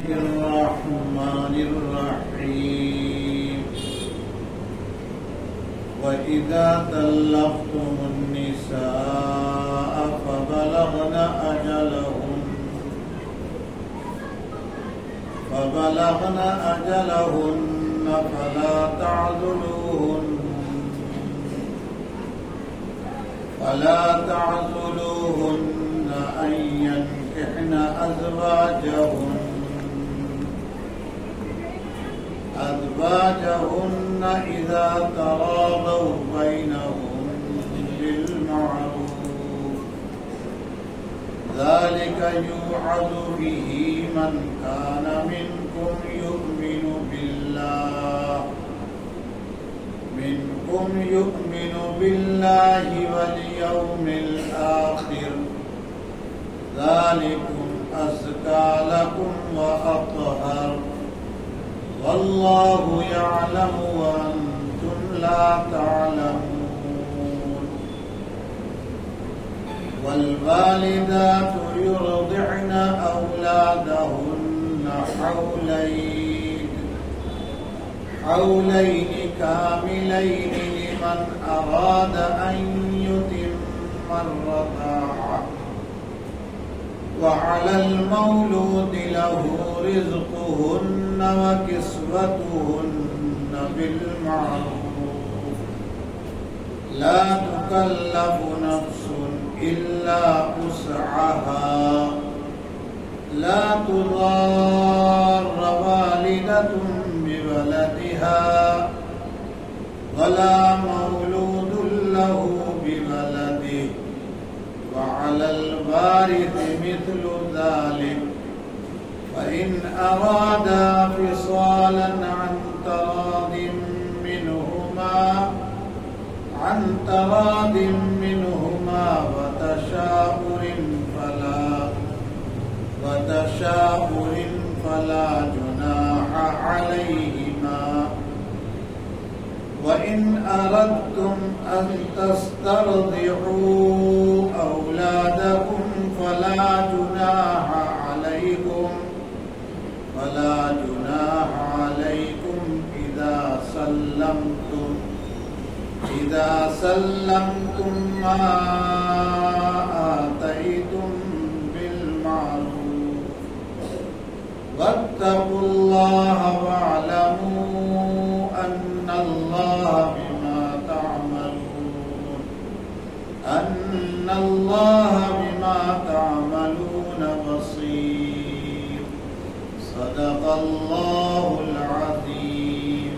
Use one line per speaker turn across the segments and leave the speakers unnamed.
الرحمن الرحيم وإذا طلقتم النساء فبلغن أجلهن فلا تعضلوهن أن ينكحن أزواجهن إذا تراضوا بينهم بالمعروف ذلك يوعظ به من كان منكم يؤمن بالله واليوم الآخر ذلكم أزكى لكم وأطهر والله يعلم وأنتم لا تعلمون والوالدات يرضعن أولادهن حولين كاملين لمن أراد أن يتم الرضاعة وعلى المولود له رزقهن وكسوتهن بالمعروف لا تكلف نفس إلا وسعها لا تضار والدة بولدها ولا مولود له بولده وعلى الوارث مثل ذلك فإن أرادا فصالا عن تراض منهما وتشاور فلا جناح عليهما وإن أردتم أن تسترضعوا أولادكم فلا جناح عليكم إذا سلمتم ما آتيتم بالمعروف واتقوا الله واعلموا أن الله بما تعملون بصير صدق الله العظيم.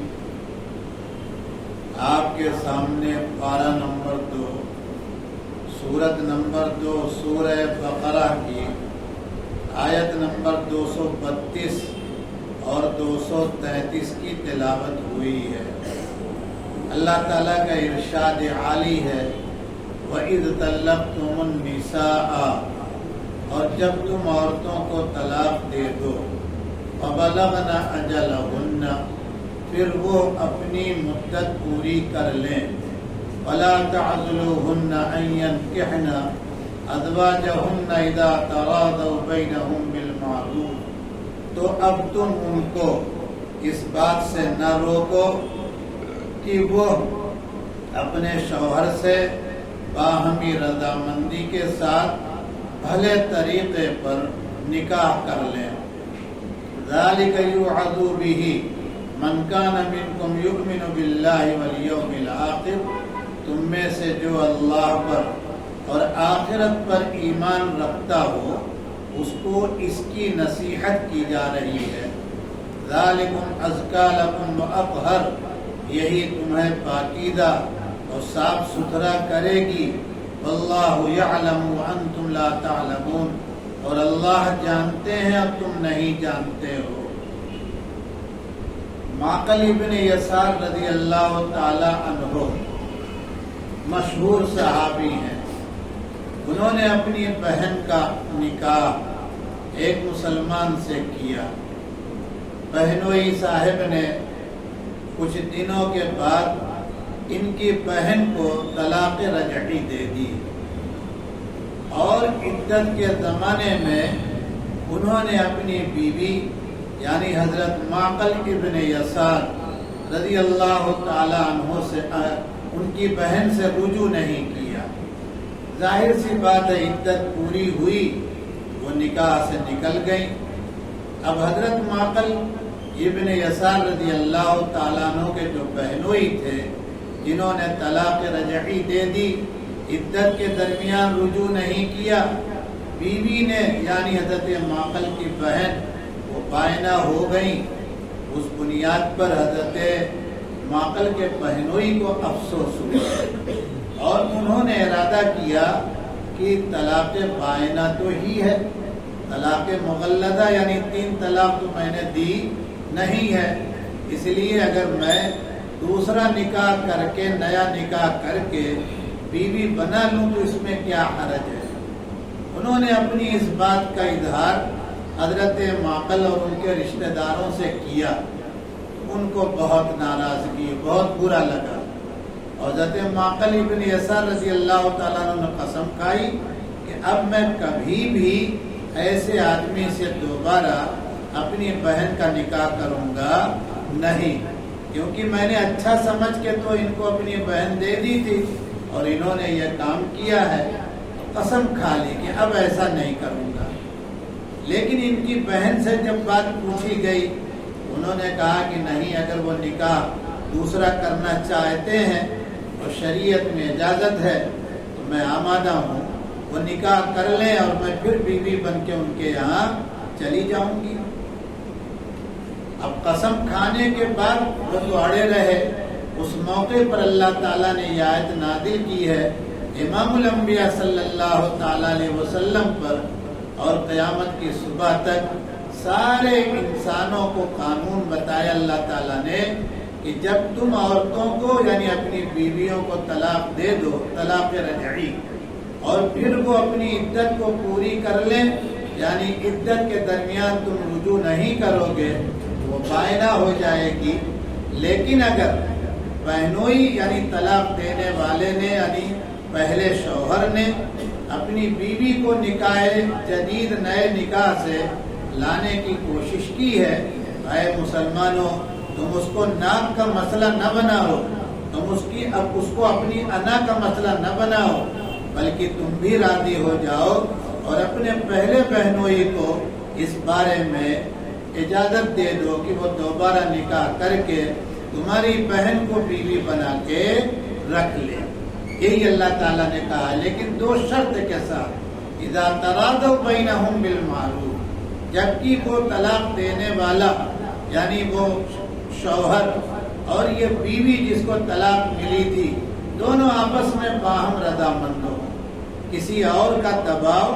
آپ کے سامنے پارہ نمبر 2 سورت نمبر 2 سورہ بقرہ کی آیت نمبر 232 اور 233 کی تلاوت ہوئی ہے. اللہ تعالیٰ کا ارشاد عالی ہے وَإِذْ طَلَّقْتُمُ النِّسَاءَ اور جب تم عورتوں کو طلاق دے دو فَبَلَغْنَ أَجَلَهُنَّ پھر وہ اپنی مدت پوری کر لیں وَلَا تَعْضُلُوهُنَّ أَن يَنكِحْنَ أَزْوَاجَهُنَّ إِذَا تَرَاضَوْا بَيْنَهُم بِالْمَعْرُوفِ تو اب تم ان کو اس بات سے نہ روکو کہ وہ اپنے شوہر سے باہمی رضامندی کے ساتھ بھلے طریقے پر نکاح کر لیں. ذَلِكَ يُوعَظُ بِهِ مَنْ كَانَ مِنْكُمْ يُؤْمِنُ بِاللَّهِ وَالْيَوْمِ الْآخِرِ تم میں سے جو اللہ پر اور آخرت پر ایمان رکھتا ہو اس کو اس کی نصیحت کی جا رہی ہے. ذَلِكُمْ أَزْكَى لَكُمْ وَأَطْهَرُ یہی تمہیں پاکیزہ اور صاف ستھرا کرے گی. واللہ یعلم وانتم لا تعلمون اور اللہ جانتے ہیں اب تم نہیں جانتے ہو. معقل ابن یسار رضی اللہ تعالی عنہ مشہور صحابی ہیں. انہوں نے اپنی بہن کا نکاح ایک مسلمان سے کیا. بہنوئی صاحب نے کچھ دنوں کے بعد ان کی بہن کو طلاق رجعی دے دی اور عدت کے زمانے میں انہوں نے اپنی بیوی یعنی حضرت معقل ابن یسار رضی اللہ تعالی عنہ سے ان کی بہن سے رجوع نہیں کیا. ظاہر سی بات ہے عدت پوری ہوئی وہ نکاح سے نکل گئی. اب حضرت معقل ابن یسار رضی اللہ تعالیٰ عنہ کے جو بہنوئی تھے جنہوں نے طلاق رجعی دے دی، عدت کے درمیان رجوع نہیں کیا، بیوی نے یعنی حضرت معقل کی بہن وہ بائنہ ہو گئی. اس بنیاد پر حضرت معقل کے بہنوئی کو افسوس ہوا اور انہوں نے ارادہ کیا کہ طلاق بائنہ تو ہی ہے، طلاق مغلظہ یعنی 3 طلاق تو میں نے دی نہیں ہے، اس لیے اگر میں دوسرا نکاح کر کے نیا نکاح کر کے بیوی بنا لوں تو اس میں کیا حرج ہے. انہوں نے اپنی اس بات کا اظہار حضرت معقل اور ان کے رشتہ داروں سے کیا. ان کو بہت ناراضگی، بہت برا لگا. اور حضرت معقل ابن یسار رضی اللہ تعالیٰ عنہ نے قسم کھائی کہ اب میں کبھی بھی ایسے آدمی سے دوبارہ اپنی بہن کا نکاح کروں گا نہیں، کیونکہ میں نے اچھا سمجھ کے تو ان کو اپنی بہن دے دی تھی اور انہوں نے یہ کام کیا ہے. قسم کھا لی کہ اب ایسا نہیں کروں گا. لیکن ان کی بہن سے جب بات پوچھی گئی انہوں نے کہا کہ نہیں، اگر وہ نکاح دوسرا کرنا چاہتے ہیں اور شریعت میں اجازت ہے تو میں آمادہ ہوں، وہ نکاح کر لیں اور میں پھر بیوی بن کے ان کے یہاں چلی جاؤں گی. اب قسم کھانے کے بعد وہ تو اڑے رہے. اس موقع پر اللہ تعالیٰ نے یہ آیت نازل کی ہے امام الانبیاء صلی اللہ تعالی علیہ وسلم پر اور قیامت کی صبح تک سارے انسانوں کو قانون بتایا اللہ تعالیٰ نے کہ جب تم عورتوں کو یعنی اپنی بیویوں کو طلاق دے دو، طلاق رجعی، اور پھر وہ اپنی عدت کو پوری کر لیں یعنی عدت کے درمیان تم رجوع نہیں کرو گے وہ بائنہ ہو جائے گی. لیکن اگر بہنوئی یعنی طلاق دینے والے نے یعنی پہلے شوہر نے اپنی بیوی کو نکاح جدید نئے نکاح سے لانے کی کوشش کی ہے، اے مسلمانوں تم اس کو ناک کا مسئلہ نہ بناؤ، تم اس کو اپنی انا کا مسئلہ نہ بناؤ، بلکہ تم بھی راضی ہو جاؤ اور اپنے پہلے بہنوئی کو اس بارے میں اجازت دے دو کہ وہ دوبارہ نکاح کر کے تمہاری بہن کو بیوی بنا کے رکھ لے. یہی اللہ تعالیٰ نے کہا، لیکن 2 شرط کے ساتھ، اذا تراضوا بینہم بالمعروف، جبکہ وہ طلاق دینے والا یعنی وہ شوہر اور یہ بیوی جس کو طلاق ملی تھی دونوں آپس میں باہم رضامند ہو، کسی اور کا دباؤ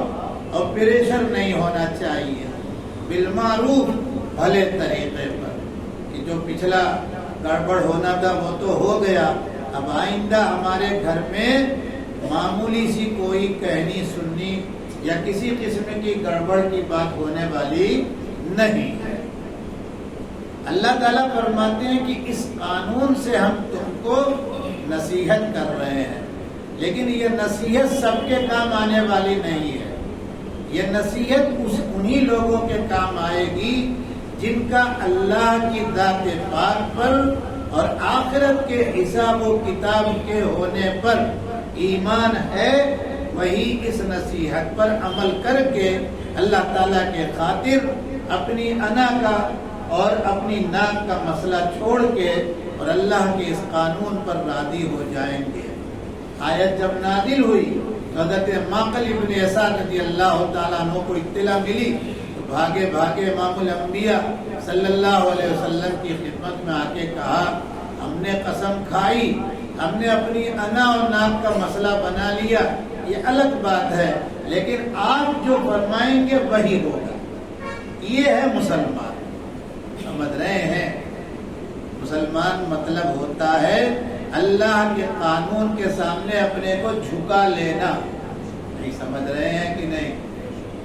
اور پریشر نہیں ہونا چاہیے، بالمعروف بھلے طریقے پر کہ جو پچھلا گڑبڑ ہونا تھا وہ تو ہو گیا، اب آئندہ ہمارے گھر میں معمولی سی کوئی کہنی سننی یا کسی قسم کی گڑبڑ کی بات ہونے والی نہیں ہے. اللہ تعالیٰ فرماتے ہیں کہ اس قانون سے ہم تم کو نصیحت کر رہے ہیں، لیکن یہ نصیحت سب کے کام آنے والی نہیں ہے. یہ نصیحت انہی لوگوں کے کام آئے گی جن کا اللہ کی ذات پاک پر اور آخرت کے حساب و کتاب کے ہونے پر ایمان ہے. وہی اس نصیحت پر عمل کر کے اللہ تعالیٰ کے خاطر اپنی انا کا اور اپنی ناک کا مسئلہ چھوڑ کے اور اللہ کے اس قانون پر راضی ہو جائیں گے. آیت جب نازل ہوئی حضرت معقل ابن یسار رضی اللہ تعالیٰ عنہ کو اطلاع ملی تو بھاگے بھاگے امام الانبیاء صلی اللہ علیہ وسلم کی خدمت میں آ کے کہا، ہم نے قسم کھائی، ہم نے اپنی انا اور ناک کا مسئلہ بنا لیا، یہ الگ بات ہے، لیکن آپ جو فرمائیں گے وہی ہوگا. یہ ہے مسلمان. سمجھ رہے ہیں؟ مسلمان مطلب ہوتا ہے اللہ کے قانون کے سامنے اپنے کو جھکا لینا. نہیں سمجھ رہے ہیں کہ نہیں؟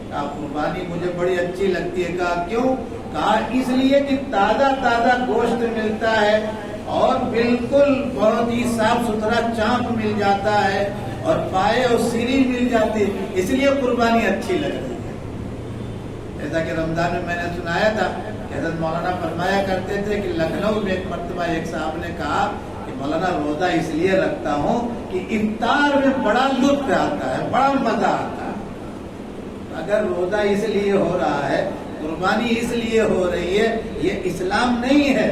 کہا قربانی مجھے بڑی اچھی لگتی ہے. کہا کیوں؟ کہا اس لیے کہ تازہ گوشت ملتا ہے اور بالکل بہت ہی صاف ستھرا چانپ مل جاتا ہے اور پائے اور سیری مل جاتی، اس لیے قربانی اچھی لگتی ہے. جیسا کہ رمضان میں نے سنایا تھا کہ حضرت مولانا فرمایا کرتے تھے کہ لکھنؤ میں ایک مرتبہ ایک صاحب نے کہا کہ مولانا روزہ اس لیے رکھتا ہوں کہ افطار میں بڑا لطف آتا ہے، بڑا مزہ آتا ہے۔ اگر روزہ اس لیے ہو رہا ہے، قربانی اس لیے ہو رہی ہے، یہ اسلام نہیں ہے،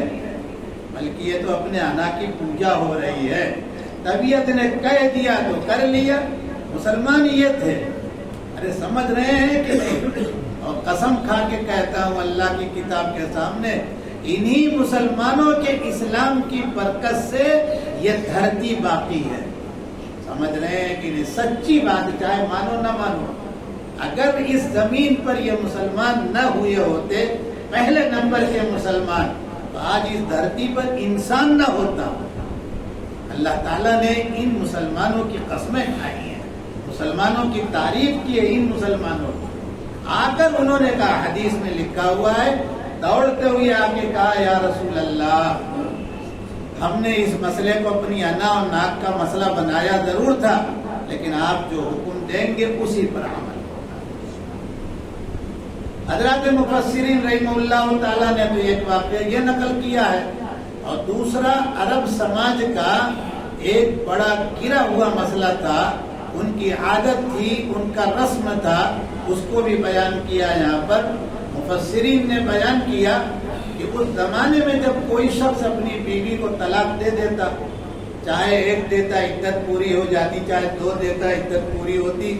بلکہ یہ تو اپنے انا کی پوجا ہو رہی ہے۔ طبیعت نے کہہ دیا تو کر لیا، مسلمان یہ تھے۔ ارے سمجھ رہے ہیں کہ نہیں؟ اور قسم کھا کے کہتا ہوں اللہ کی کتاب کے سامنے، انہی مسلمانوں کے اسلام کی برکت سے یہ دھرتی باقی ہے۔ سمجھ رہے ہیں کہ نہیں؟ سچی بات، چاہے مانو نہ مانو۔ اگر اس زمین پر یہ مسلمان نہ ہوئے ہوتے، پہلے نمبر کے مسلمان، تو آج اس دھرتی پر انسان نہ ہوتا۔ اللہ تعالیٰ نے ان مسلمانوں کی قسمیں کھائی ہیں، مسلمانوں کی تعریف کی ہے ان مسلمانوں کی۔ آ کر انہوں نے کہا، حدیث میں لکھا ہوا ہے، دوڑتے ہوئے آ کے کہا، یا رسول اللہ، ہم نے اس مسئلے کو اپنی انا اور ناک کا مسئلہ بنایا ضرور تھا، لیکن آپ جو حکم دیں گے اسی پر عمل۔ حضرات مفسرین رحمہ اللہ تعالیٰ نے تو ایک واقعہ یہ نقل کیا ہے، اور دوسرا عرب سماج کا ایک بڑا گرا ہوا مسئلہ تھا، ان کی عادت تھی، ان کا رسم تھا، اس کو بھی بیان کیا یہاں پر۔ مفسرین نے بیان کیا کہ اس زمانے میں جب کوئی شخص اپنی بیوی کو طلاق دے دیتا، چاہے ایک دیتا عدت پوری ہو جاتی، چاہے دو دیتا عدت پوری ہوتی،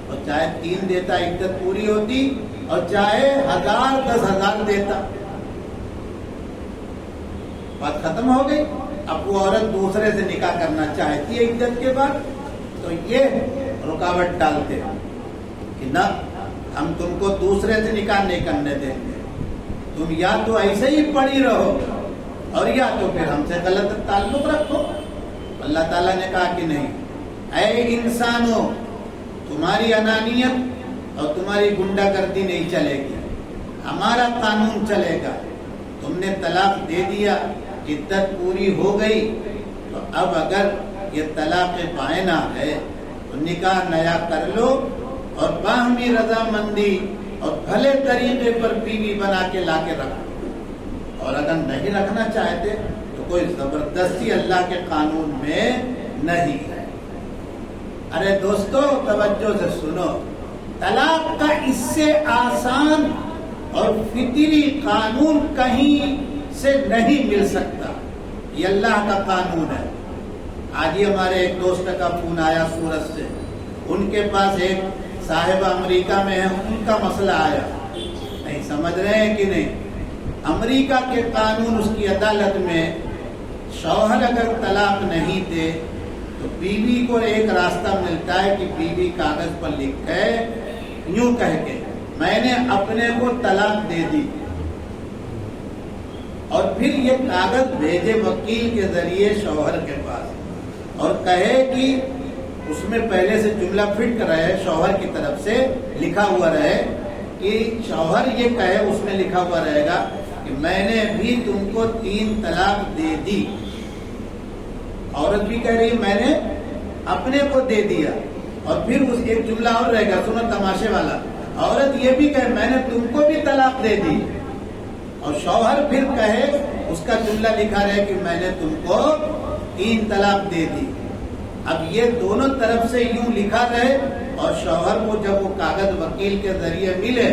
اور چاہے تین دیتا عدت پوری ہوتی، اور چاہے 1000 10,000 دیتا، بات ختم ہو گئی۔ اب وہ عورت دوسرے سے نکاح کرنا چاہتی ہے عدت کے بعد، تو یہ رکاوٹ ڈالتے کہ نہ، ہم تم کو دوسرے سے نکاح نہیں کرنے دیں گے، تم یا تو ایسے ہی پڑی رہو اور یا تو پھر ہم سے غلط تعلق رکھو۔ اللہ تعالیٰ نے کہا کہ نہیں، اے انسانوں، تمہاری انانیت اور تمہاری گنڈا گردی نہیں چلے گی، ہمارا قانون چلے گا۔ تم نے طلاق دے دیا، عدت پوری ہو گئی، تو اب اگر یہ طلاق بائنہ ہے تو نکاح نیا کر لو، اور باہمی رضامندی اور بھلے طریقے پر بیوی بنا کے لا کے رکھو، اور اگر نہیں رکھنا چاہتے تو کوئی زبردستی اللہ کے قانون میں نہیں ہے۔ ارے دوستو، توجہ سے سنو، طلاق کا اس سے آسان اور فطری قانون کہیں سے نہیں مل سکتا، یہ اللہ کا قانون ہے۔ آج ہی ہمارے ایک دوست کا فون آیا سورت سے، ان کے پاس ایک صاحب امریکہ میں ہے، ان کا مسئلہ آیا، نہیں سمجھ رہے ہیں کہ نہیں؟ امریکہ کے قانون، اس کی عدالت میں شوہر اگر طلاق نہیں دے تو بیوی کو ایک راستہ ملتا ہے کہ بیوی کاغذ پر لکھے، یوں کہہ کے، میں نے اپنے کو طلاق دے دی، اور پھر یہ کاغذ بھیجے وکیل کے ذریعے شوہر کے پاس، اور کہے کہ اس میں پہلے سے جملہ فٹ رہے، شوہر کی طرف سے لکھا ہوا رہے، کہ شوہر یہ کہے، اس میں لکھا ہوا رہے گا کہ میں نے بھی تم کو 3 طلاق دے دی، عورت بھی کہہ رہی میں نے اپنے کو دے دیا، اور پھر اس ایک جملہ اور رہے گا، سنو تماشے والا، عورت یہ بھی کہے میں نے تم کو بھی طلاق دے دی، اور شوہر پھر کہے، اس کا جملہ لکھا رہے کہ میں نے تم کو 3 طلاق دے دی۔ اب یہ دونوں طرف سے یوں لکھا رہے، اور شوہر کو جب وہ کاغذ وکیل کے ذریعے ملے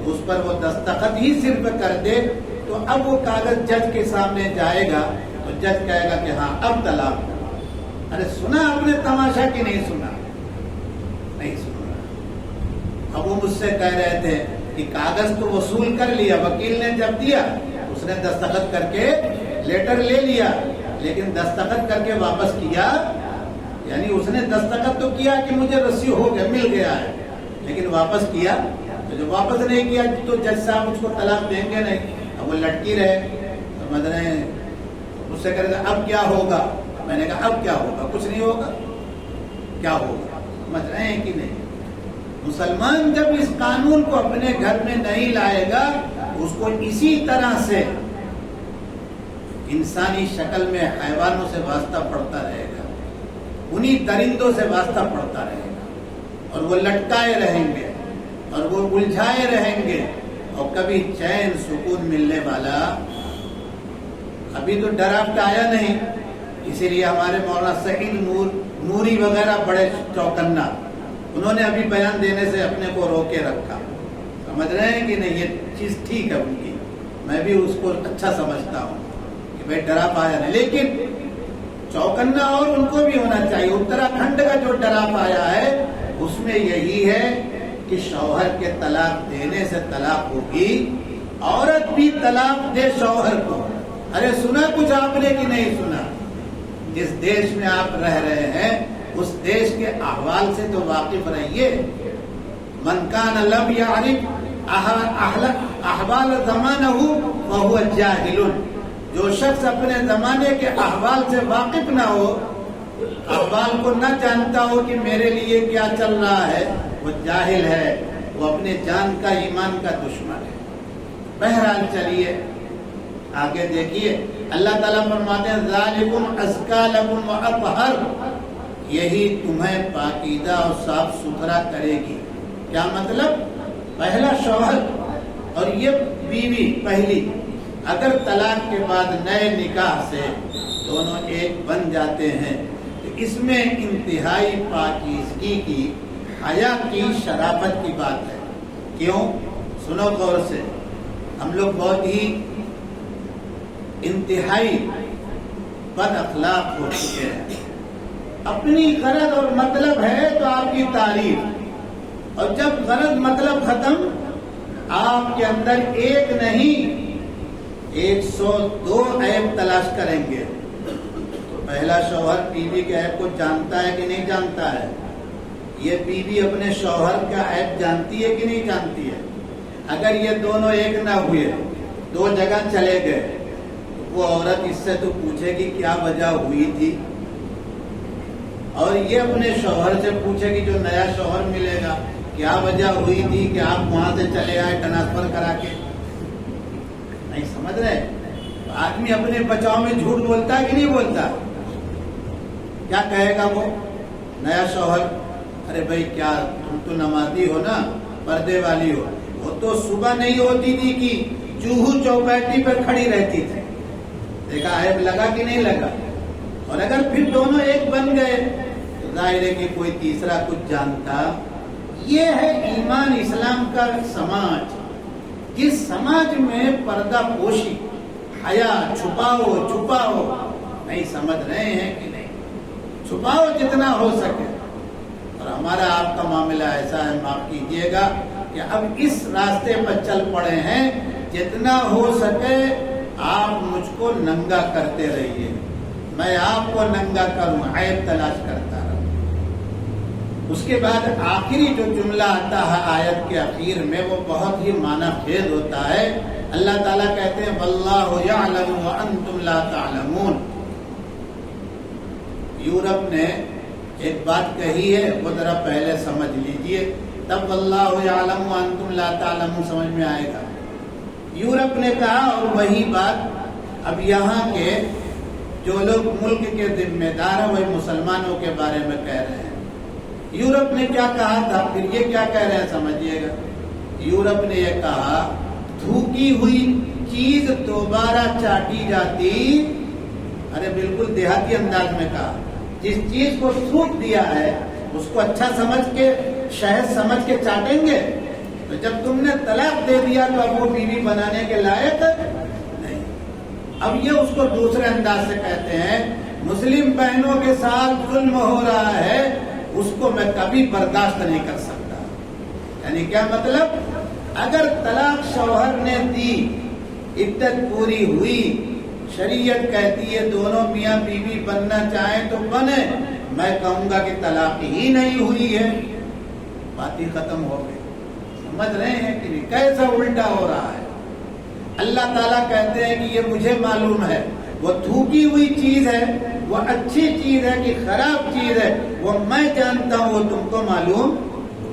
اس پر وہ دستخط ہی صرف کر دے، تو اب وہ کاغذ جج کے سامنے جائے گا، تو جج کہے گا کہ ہاں اب طلاق۔ ارے سنا آپ نے تماشا کہ نہیں سنا؟ نہیں سنا۔ اب وہ مجھ سے کہہ رہے تھے کہ کاغذ تو وصول کر لیا، وکیل نے جب دیا اس نے دستخط کر کے لیٹر لے لیا، لیکن دستخط کر کے واپس کیا، یعنی اس نے دستخط تو کیا کہ مجھے رسی ہو گیا، مل گیا ہے، لیکن واپس کیا، تو جو واپس نہیں کیا تو جج صاحب اس کو طلاق دیں گے نہیں، اب وہ لٹکی رہے، سمجھ رہے ہیں؟ مجھ سے کہہ رہے اب کیا ہوگا؟ میں نے کہا اب کیا ہوگا؟ کچھ نہیں ہوگا، کیا ہوگا؟ سمجھ رہے ہیں کہ نہیں؟ مسلمان جب اس قانون کو اپنے گھر میں نہیں لائے گا، اس کو اسی طرح سے انسانی شکل میں حیوانوں سے واسطہ پڑتا رہے گا، انہی درندوں سے واسطہ پڑتا رہے گا، اور وہ لٹکائے رہیں گے، اور وہ الجھائے رہیں گے، اور کبھی چین سکون ملنے والا ابھی تو ڈراوٹ آیا نہیں. اسی لیے ہمارے مولانا سعید نوری وغیرہ بڑے چوکنا, انہوں نے ابھی بیان دینے سے اپنے کو روکے رکھا. سمجھ رہے ہیں کہ نہیں, یہ چیز ٹھیک ہے ان کی, میں بھی اس کو اچھا سمجھتا ہوں کہ بھائی ڈراپ آیا نہیں, لیکن چوکنا اور ان کو بھی ہونا چاہیے. اتراکھنڈ کا جو ڈراپ آیا ہے اس میں یہی ہے کہ شوہر کے طلاق دینے سے طلاق ہوگی, عورت بھی طلاق دے شوہر کو. ارے سنا کچھ آپ نے کہ نہیں سنا؟ جس دیش میں آپ رہ رہے ہیں اس دیش کے احوال سے تو واقف رہیے. من کان لم یعرف احوال زمانہ فہو جاہل. جو شخص اپنے زمانے کے احوال سے واقف نہ ہو, احوال کو نہ جانتا ہو کہ میرے لیے کیا چل رہا ہے, وہ جاہل ہے, وہ اپنے جان کا ایمان کا دشمن ہے. بہرحال چلیے آگے دیکھیے, اللہ تعالیٰ فرماتے ہیں ذالکم ازکا لکم واطہر, یہی تمہیں پاکیزہ اور صاف ستھرا کرے گی. کیا مطلب؟ پہلا شوہر اور یہ بیوی پہلی, اگر طلاق کے بعد نئے نکاح سے دونوں ایک بن جاتے ہیں تو اس میں انتہائی پاکیزگی کی, حیا کی, شرافت کی بات ہے. کیوں؟ سنو غور سے. ہم لوگ بہت ہی انتہائی بد اخلاق ہو چکے ہیں. اپنی غرض اور مطلب ہے تو آپ کی تعریف, اور جب غرض مطلب ختم آپ کے اندر ایک نہیں 102 عیب تلاش کریں گے. تو پہلا شوہر بیوی کے عیب کو جانتا ہے کہ نہیں جانتا ہے؟ یہ بیوی اپنے شوہر کا عیب جانتی ہے کہ نہیں جانتی ہے؟ اگر یہ دونوں ایک نہ ہوئے, دو جگہ چلے گئے, وہ عورت اس سے تو پوچھے گی کیا وجہ ہوئی تھی, اور یہ اپنے شوہر سے پوچھے گی جو نیا شوہر ملے گا کیا وجہ ہوئی تھی کہ آپ وہاں سے چلے آئے ٹرانسفر کرا کے. نہیں سمجھ رہے؟ آدمی اپنے بچاؤ میں جھوٹ بولتا ہے کہ نہیں بولتا؟ کیا کہے گا وہ نیا شوہر؟ ارے بھائی کیا تم تو نمازی ہو نا, پردے والی ہو, وہ تو صبح نہیں ہوتی تھی کہ چوہو چوپیٹی پر کھڑی رہتی تھی. دیکھا عیب لگا کہ نہیں لگا؟ اور اگر پھر دونوں ایک بن گئے تو ظاہر ہے کہ کوئی تیسرا کچھ جانتا. یہ ہے ایمان اسلام کا سماج, جس سماج میں پردہ پوشی, حیا, چھپاؤ چھپاؤ. نہیں سمجھ رہے ہیں کہ نہیں؟ چھپاؤ جتنا ہو سکے. اور ہمارا آپ کا معاملہ ایسا ہے, معاف کیجیے گا, کہ اب اس راستے پر چل پڑے ہیں, جتنا ہو سکے آپ مجھ کو ننگا کرتے رہیے, میں آپ کو ننگا کروں, عیب تلاش کرتا رہوں. اس کے بعد آخری جو جملہ آتا ہے آیت کے اخیر میں, وہ بہت ہی معنی خیز ہوتا ہے. اللہ تعالیٰ کہتے ہیں واللہ یعلم وانتم لا تعلمون. یورپ نے ایک بات کہی ہے, وہ ذرا پہلے سمجھ لیجئے, تب واللہ یعلم وانتم لا تعلمون سمجھ میں آئے گا. یورپ نے کہا, اور وہی بات اب یہاں کے جو لوگ ملک کے ذمہ دار ہیں وہ مسلمانوں کے بارے میں کہہ رہے ہیں. یورپ نے کیا کہا تھا, پھر یہ کیا کہہ رہے ہیں سمجھیے گا. یورپ نے یہ کہا تھوکی ہوئی چیز دوبارہ چاٹی جاتی. ارے بالکل دیہاتی انداز میں کہا, جس چیز کو تھوک دیا ہے اس کو اچھا سمجھ کے, شہد سمجھ کے چاٹیں گے. تو جب تم نے طلاق دے دیا تو اب وہ بیوی بنانے کے لائق نہیں. اب یہ اس کو دوسرے انداز سے کہتے ہیں مسلم بہنوں کے ساتھ ظلم ہو رہا ہے, اس کو میں کبھی برداشت نہیں کر سکتا. یعنی کیا مطلب؟ اگر طلاق شوہر نے دی, عدت پوری ہوئی, شریعت کہتی ہے دونوں میاں بیوی بننا چاہیں تو بنے, میں کہوں گا کہ طلاق ہی نہیں ہوئی ہے, بات ہی ختم ہو گئی. سمجھ رہے ہیں کہ نہیں کیسا الٹا ہو رہا ہے؟ اللہ تعالیٰ کہتے ہیں کہ یہ مجھے معلوم ہے, وہ تھوکی ہوئی چیز ہے, وہ اچھی چیز ہے کہ خراب چیز ہے, وہ میں جانتا ہوں, وہ تم کو معلوم.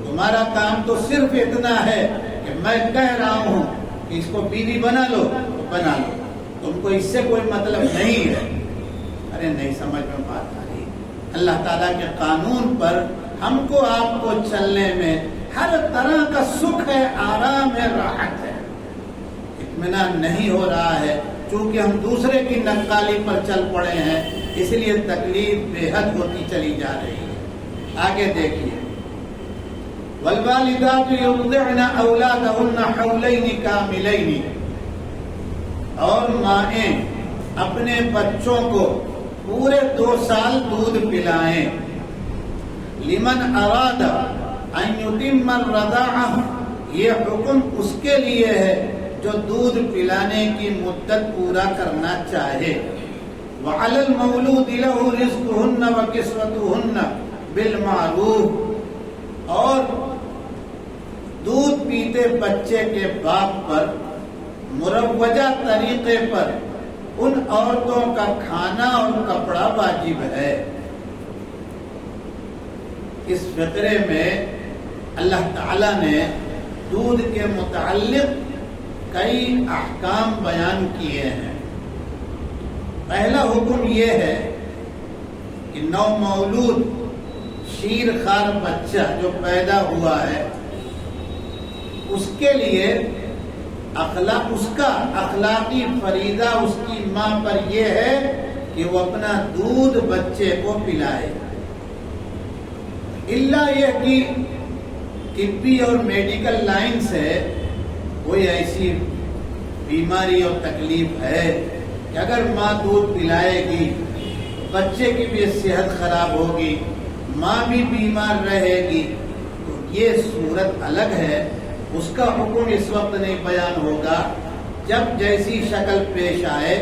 تمہارا کام تو صرف اتنا ہے کہ میں کہہ رہا ہوں کہ اس کو بیوی بنا لو تو بنا لو, تم کو اس سے کوئی مطلب نہیں ہے. ارے نہیں سمجھ میں بات آ رہی. اللہ تعالیٰ کے قانون پر ہم کو آپ کو چلنے میں ہر طرح کا سکھ ہے, آرام ہے, راحت ہے. اطمینان نہیں ہو رہا ہے، چونکہ ہم دوسرے کی نقالی پر چل پڑے ہیں، اس لیے تکلیف بے حد ہوتی چلی جا رہی ہے۔ آگے دیکھیے، والوالدات یرضعن اولادهن حولین کاملین، اور مائیں اپنے بچوں کو پورے 2 سال دودھ پلائیں۔ لمن اراد ان یتم الرضاعہ، یہ حکم اس کے لیے ہے جو دودھ پلانے کی مدت پورا کرنا چاہے۔ وعلی المولود لہ رزقہن وکسوتہن بالمعروف، اور دودھ پیتے بچے کے باپ پر مروجہ طریقے پر ان عورتوں کا کھانا اور کپڑا واجب ہے۔ اس فقرے میں اللہ تعالی نے دودھ کے متعلق کئی احکام بیان کیے ہیں۔ پہلا حکم یہ ہے کہ نومولود شیر خوار بچہ جو پیدا ہوا ہے، اس کے لیے اس کا اخلاقی فریضہ اس کی ماں پر یہ ہے کہ وہ اپنا دودھ بچے کو پلائے، اللہ یہ کہ طبی اور میڈیکل لائن سے کوئی ایسی بیماری اور تکلیف ہے کہ اگر ماں دودھ پلائے گی بچے کی بھی صحت خراب ہوگی، ماں بھی بیمار رہے گی، تو یہ صورت الگ ہے۔ اس کا حکم اس وقت نہیں بیان ہوگا، جب جیسی شکل پیش آئے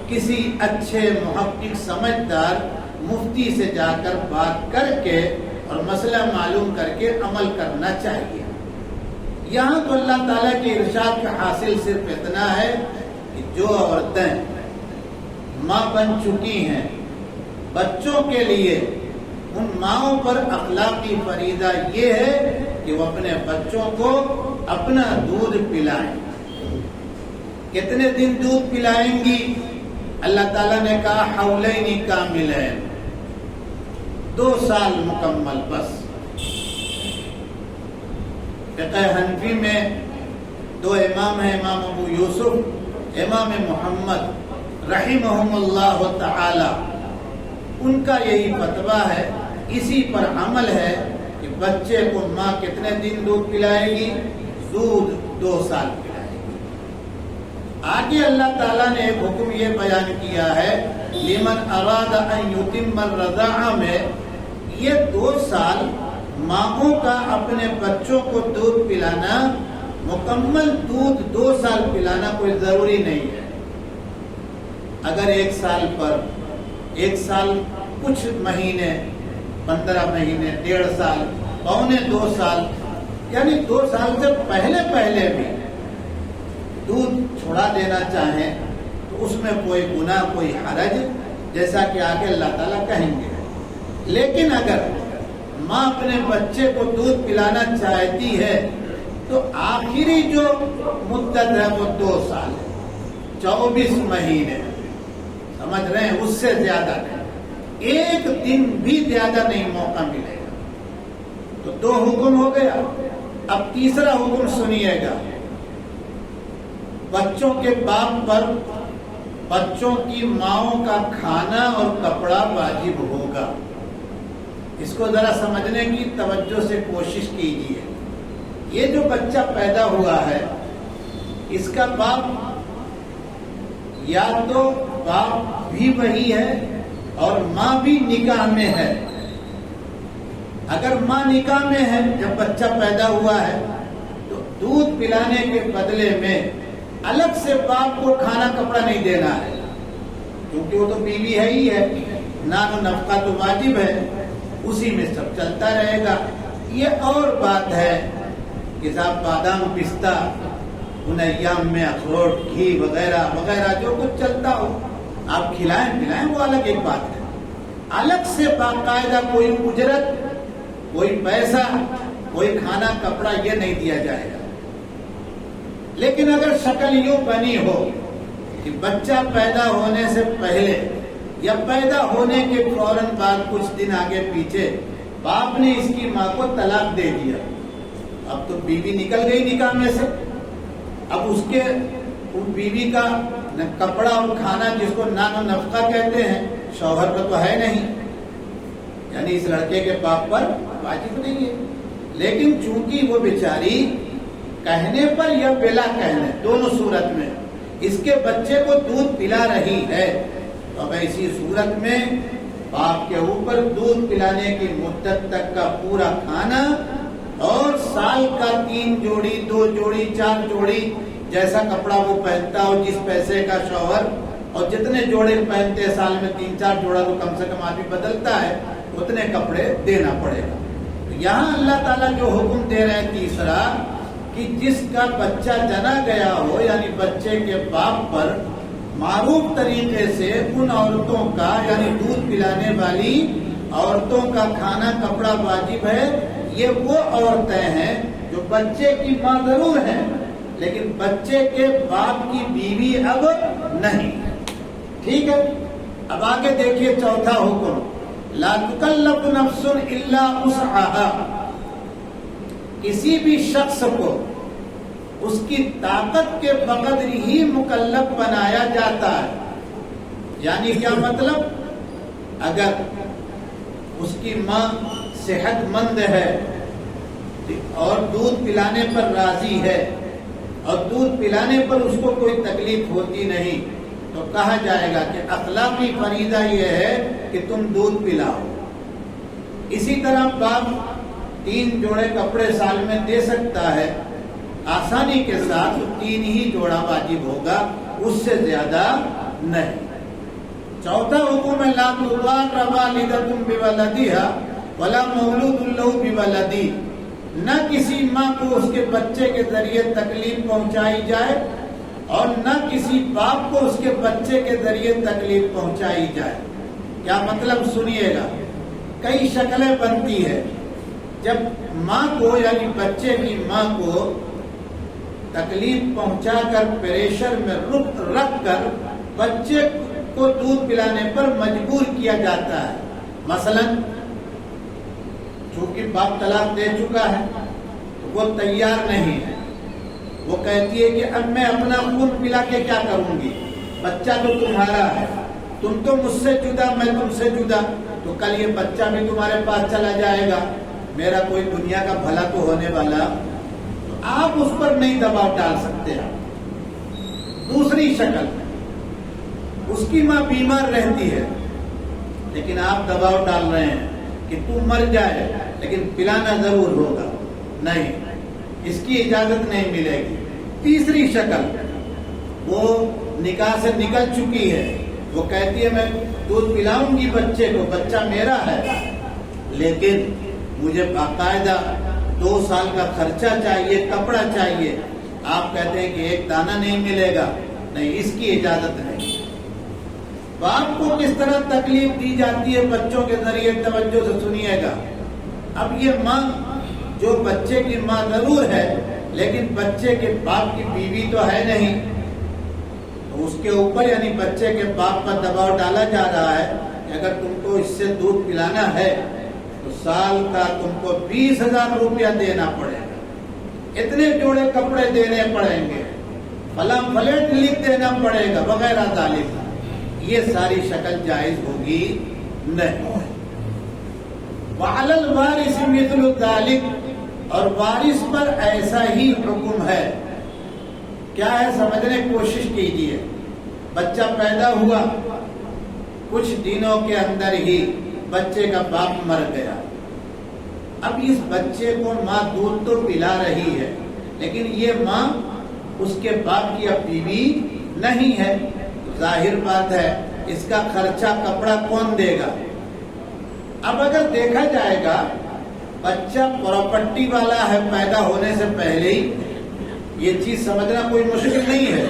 کسی اچھے محقق سمجھدار مفتی سے جا کر بات کر کے اور مسئلہ معلوم کر کے عمل کرنا چاہیے۔ یہاں تو اللہ تعالیٰ کے ارشاد کا حاصل صرف اتنا ہے کہ جو عورتیں ماں بن چکی ہیں، بچوں کے لیے ان ماؤں پر اخلاقی فریضہ یہ ہے کہ وہ اپنے بچوں کو اپنا دودھ پلائیں۔ کتنے دن دودھ پلائیں گی؟ اللہ تعالیٰ نے کہا حولین کاملین، 2 سال مکمل بس۔ فقہ حنفی میں 2 امام ہیں، امام ابو یوسف، امام محمد رحمہم اللہ تعالی، ان کا یہی فتویٰ ہے، اسی پر عمل ہے کہ بچے کو ماں کتنے دن دودھ پلائے گی؟ دودھ 2 سال پلائے گی۔ آگے اللہ تعالیٰ نے ایک حکم یہ بیان کیا ہے، لمن اراد ان یتم الرضاعہ میں یہ 2 سال ماؤں کا اپنے بچوں کو دودھ پلانا، مکمل دودھ 2 سال پلانا کوئی ضروری نہیں ہے۔ اگر 1 سال پر 1 سال کچھ مہینے، 15 مہینے، 1.5 سال، 2 سال، یعنی 2 سال سے پہلے بھی دودھ چھوڑا دینا چاہیں تو اس میں کوئی گناہ، کوئی حرج، جیسا کہ آگے اللہ تعالیٰ کہیں گے۔ لیکن اگر ماں اپنے بچے کو دودھ پلانا چاہتی ہے تو آخری جو مدت ہے وہ 2 سال ہے، 24 مہینے، سمجھ رہے ہیں؟ اس سے زیادہ نہیں، 1 دن بھی زیادہ نہیں موقع ملے گا۔ تو 2 حکم ہو گیا۔ اب تیسرا حکم سنیے گا، بچوں کے باپ پر بچوں کی ماؤں کا کھانا اور کپڑا واجب ہوگا۔ اس کو ذرا سمجھنے کی توجہ سے کوشش کیجیے۔ یہ جو بچہ پیدا ہوا ہے، اس کا باپ یا تو باپ بھی وہی ہے اور ماں بھی نکاح میں ہے۔ اگر ماں نکاح میں ہے جب بچہ پیدا ہوا ہے تو دودھ پلانے کے بدلے میں الگ سے باپ کو کھانا کپڑا نہیں دینا ہے، کیونکہ وہ تو بیوی ہے ہی ہے، نان و نفقہ تو واجب ہے، اسی میں سب چلتا رہے گا۔ یہ اور بات ہے کہ صاحب بادام، پستہ، ان ایام میں اخروٹ، گھی وغیرہ وغیرہ جو کچھ چلتا ہو آپ کھلائیں پلائیں، وہ الگ ایک بات ہے۔ الگ سے باقاعدہ کوئی اجرت، کوئی پیسہ، کوئی کھانا کپڑا یہ نہیں دیا جائے گا۔ لیکن اگر شکل یوں بنی ہو کہ بچہ پیدا ہونے سے پہلے یا پیدا ہونے کے فوراً بعد کچھ دن آگے پیچھے باپ نے اس کی ماں کو طلاق دے دیا، اب تو بیوی نکل گئی نکاح میں سے، اب اس کے بیوی کا کپڑا اور کھانا جس کو نان و نفقہ کہتے ہیں شوہر پر تو ہے نہیں، یعنی اس لڑکے کے باپ پر واجب نہیں ہے، لیکن چونکہ وہ بیچاری کہنے پر یا بلا کہنے دونوں صورت میں اس کے بچے کو دودھ پلا رہی ہے، تو اب ایسی صورت میں باپ کے اوپر دودھ پلانے کی مدت تک کا پورا کھانا اور سال کا 3 جوڑی 2 جوڑی 4 جوڑی جیسا کپڑا وہ پہنتا ہو، جس پیسے کا شوہر، اور جتنے جوڑے پہنتے ہیں سال میں 3-4 جوڑا تو کم سے کم آدمی بدلتا ہے، اتنے کپڑے دینا پڑے گا۔ یہاں اللہ تعالیٰ جو حکم دے رہے ہیں تیسرا کہ جس کا بچہ جنا گیا ہو، یعنی بچے کے باپ پر معروف طریقے سے ان عورتوں کا، یعنی دودھ پلانے والی عورتوں کا کھانا کپڑا واجب ہے۔ یہ وہ عورتیں ہیں جو بچے کی ماں ضرور ہیں لیکن بچے کے باپ کی بیوی اب نہیں، ٹھیک ہے۔ اب آگے دیکھیے چوتھا حکم، لا تکلف نفس الا وسعها، کسی بھی شخص کو اس کی طاقت کے بقدر ہی مکلف بنایا جاتا ہے۔ یعنی کیا مطلب؟ اگر اس کی ماں صحت مند ہے اور دودھ پلانے پر راضی ہے اور دودھ پلانے پر اس کو کوئی تکلیف ہوتی نہیں، تو کہا جائے گا کہ اخلاقی فریضہ یہ ہے کہ تم دودھ پلاؤ۔ اسی طرح باپ 3 جوڑے کپڑے سال میں دے سکتا ہے، آسانی کے ساتھ 3 ہی جوڑا واجب ہوگا، اس سے زیادہ نہیں۔ چوتھا حکم ہے لا تضار والدۃ بولدها ولا مولود له بولده، نہ کسی ماں کو اس کے بچے کے ذریعے تکلیف پہنچائی جائے اور نہ کسی باپ کو اس کے بچے کے ذریعے تکلیف پہنچائی جائے۔ کیا مطلب؟ سنیے گا، کئی شکلیں بنتی ہے جب ماں کو، یعنی بچے کی ماں کو تکلیف پہنچا کر پریشر میں رکھ کر بچے کو دودھ پلانے پر مجبور کیا جاتا ہے۔ مثلا چونکہ باپ طلاق دے چکا ہے تو وہ تیار نہیں ہے، وہ کہتی ہے کہ اب میں اپنا خون پلا کے کیا کروں گی، بچہ تو تمہارا ہے، تم تو مجھ سے جدا، میں تم سے جدا، تو کل یہ بچہ بھی تمہارے پاس چلا جائے گا، میرا کوئی دنیا کا بھلا تو ہونے والا، تو آپ اس پر نہیں دباؤ ڈال سکتے ہیں۔ دوسری شکل، اس کی ماں بیمار رہتی ہے لیکن آپ دباؤ ڈال رہے ہیں کہ تو مر جائے لیکن پلانا ضرور ہوگا، نہیں، اس کی اجازت نہیں ملے گی۔ تیسری شکل، وہ نکاح سے نکل چکی ہے، وہ کہتی ہے میں دودھ پلاؤں گی بچے کو، بچہ میرا ہے لیکن مجھے باقاعدہ 2 سال کا خرچہ چاہیے، کپڑا چاہیے، آپ کہتے ہیں کہ 1 دانہ نہیں ملے گا، نہیں، اس کی اجازت نہیں۔ باپ کو کس طرح تکلیف دی جاتی ہے بچوں کے ذریعے، توجہ سے سنیے گا۔ اب یہ ماں جو بچے کی ماں ضرور ہے لیکن بچے کے باپ کی بیوی تو ہے نہیں، تو اس کے اوپر، یعنی بچے کے باپ پر دباؤ ڈالا جا رہا ہے کہ اگر تم کو اس سے دودھ پلانا ہے تو سال کا تم کو 20,000 روپیہ دینا پڑے گا، اتنے جوڑے کپڑے دینے پڑیں گے، فلاں فلیٹ لکھ دینا پڑے گا، وغیرہ ذالک۔ یہ ساری شکل جائز ہوگی نہیں۔ وعلی الوارث مثل ذلک، اور وارث پر ایسا ہی حکم ہے۔ کیا ہے؟ سمجھنے کی کوشش کیجیے۔ بچہ پیدا ہوا، کچھ دنوں کے اندر ہی بچے کا باپ مر گیا۔ اب اس بچے کو ماں دودھ تو پلا رہی ہے لیکن یہ ماں اس کے باپ کی اب بیوی نہیں ہے، ظاہر بات ہے اس کا خرچہ کپڑا کون دے گا؟ اب اگر دیکھا جائے گا بچہ پراپرٹی والا ہے پیدا ہونے سے پہلے ہی، یہ چیز سمجھنا کوئی مشکل نہیں ہے۔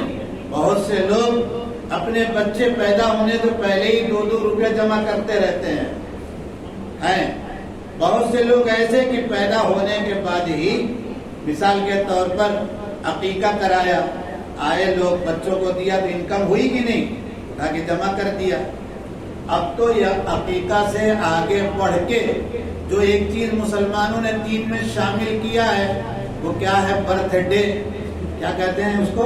بہت سے لوگ اپنے بچے پیدا ہونے سے پہلے ہی 2-2 روپیہ جمع کرتے رہتے ہیں۔ بہت سے لوگ ایسے کہ پیدا ہونے کے بعد ہی، مثال کے طور پر عقیقہ کرایا، آئے لوگ بچوں کو دیا تو انکم ہوئی کہ نہیں، اٹھا کے جمع کر دیا۔ اب تو یہ عقیقہ سے آگے بڑھ کے جو ایک چیز مسلمانوں نے دین میں شامل کیا ہے وہ کیا ہے؟ برتھ ڈے، کیا کہتے ہیں اس کو؟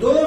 2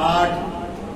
8